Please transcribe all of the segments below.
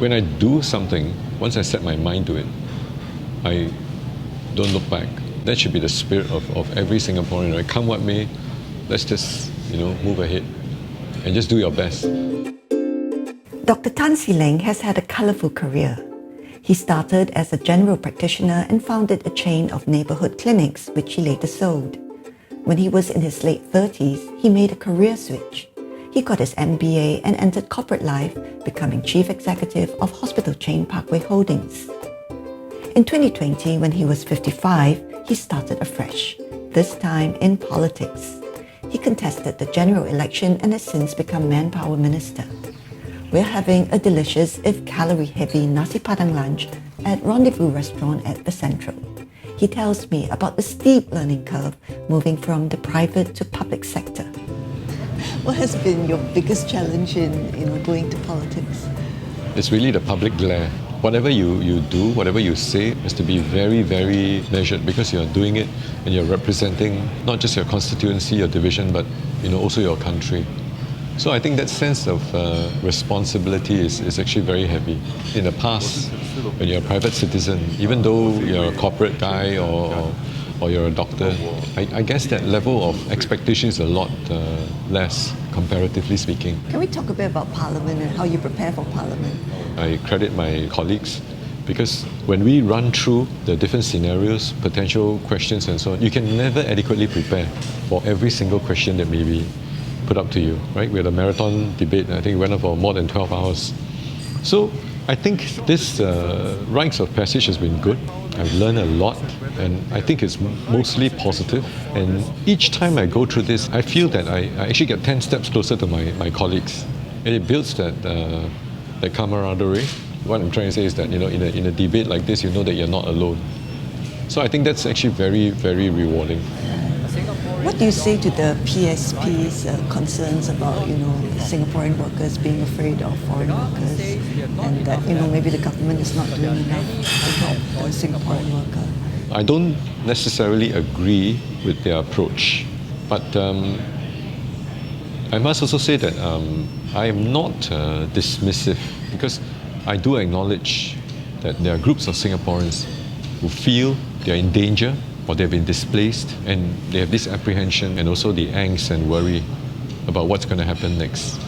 when I do something, once I set my mind to it, I don't look back. That should be the spirit of every Singaporean, right? Come what may, let's just, move ahead and just do your best. Dr. Tan See Leng has had a colourful career. He started as a general practitioner and founded a chain of neighbourhood clinics, which he later sold. When he was in his late 30s, he made a career switch. He got his MBA and entered corporate life, becoming chief executive of hospital chain Parkway Holdings. In 2020, when he was 55, he started afresh, this time in politics. He contested the general election and has since become Manpower Minister. We're having a delicious, if calorie-heavy, nasi padang lunch at Rendezvous Restaurant at the Central. He tells me about the steep learning curve moving from the private to public sector. What has been your biggest challenge in going to politics? It's really the public glare. Whatever you do, whatever you say, has to be very, very measured, because you're doing it and you're representing not just your constituency, your division, but also your country. So I think that sense of responsibility is actually very heavy. In the past, when you're a private citizen, even though you're a corporate guy or you're a doctor, I guess that level of expectation is a lot less, comparatively speaking. Can we talk a bit about Parliament and how you prepare for Parliament? I credit my colleagues, because when we run through the different scenarios, potential questions and so on, you can never adequately prepare for every single question that may be put up to you, right? We had a marathon debate, I think it went on for more than 12 hours. So I think this rites of passage has been good. I've learned a lot, and I think it's mostly positive. And each time I go through this, I feel that I actually get 10 steps closer to my colleagues. And it builds that camaraderie. What I'm trying to say is that, in a debate like this, you know that you're not alone. So I think that's actually very, very rewarding. What do you say to the PSP's concerns about, Singaporean workers being afraid of foreign workers, and that, maybe the government is not doing enough to help the Singaporean worker? I don't necessarily agree with their approach, but I must also say that I am not dismissive, because I do acknowledge that there are groups of Singaporeans who feel they're in danger, or they've been displaced, and they have this apprehension and also the angst and worry about what's going to happen next,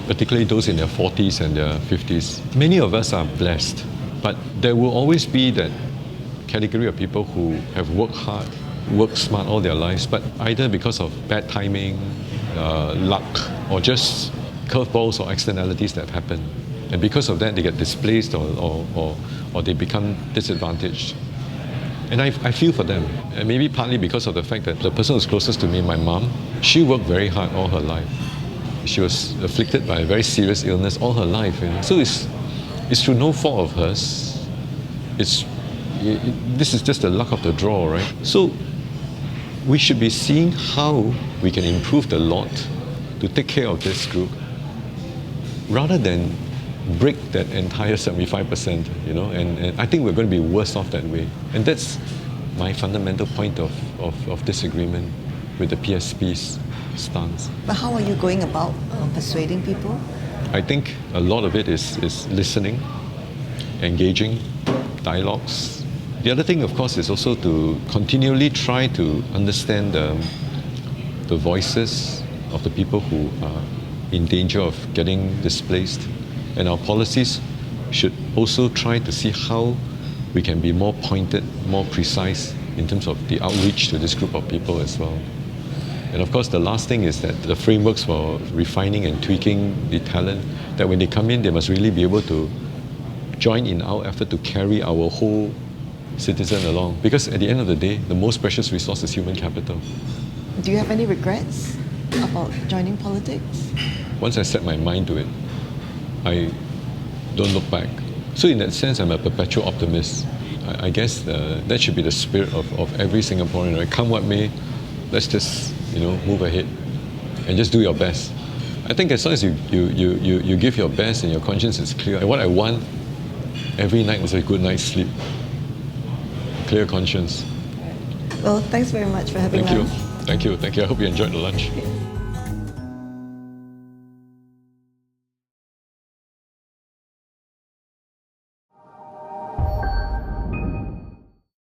particularly those in their 40s and their 50s. Many of us are blessed, but there will always be that category of people who have worked hard, worked smart all their lives, but either because of bad timing, luck, or just curveballs or externalities that happen. And because of that, they get displaced or they become disadvantaged. And I feel for them, and maybe partly because of the fact that the person who's closest to me, my mom, she worked very hard all her life. She was afflicted by a very serious illness all her life. So it's through no fault of hers. This is just the luck of the draw, right? So we should be seeing how we can improve the lot to take care of this group, rather than break that entire 75%, and I think we're going to be worse off that way. And that's my fundamental point of disagreement with the PSP's stance. But how are you going about persuading people? I think a lot of it is listening, engaging, dialogues. The other thing, of course, is also to continually try to understand the voices of the people who are in danger of getting displaced. And our policies should also try to see how we can be more pointed, more precise in terms of the outreach to this group of people as well. And of course, the last thing is that the frameworks for refining and tweaking the talent, that when they come in, they must really be able to join in our effort to carry our whole citizen along. Because at the end of the day, the most precious resource is human capital. Do you have any regrets about joining politics? Once I set my mind to it, I don't look back. So in that sense, I'm a perpetual optimist. I guess that should be the spirit of every Singaporean, right? Come what may, let's just move ahead and just do your best. I think as long as you give your best and your conscience is clear, and what I want every night is a good night's sleep, clear conscience. Well, thanks very much for having Thank lunch. you. Thank you. I hope you enjoyed the lunch.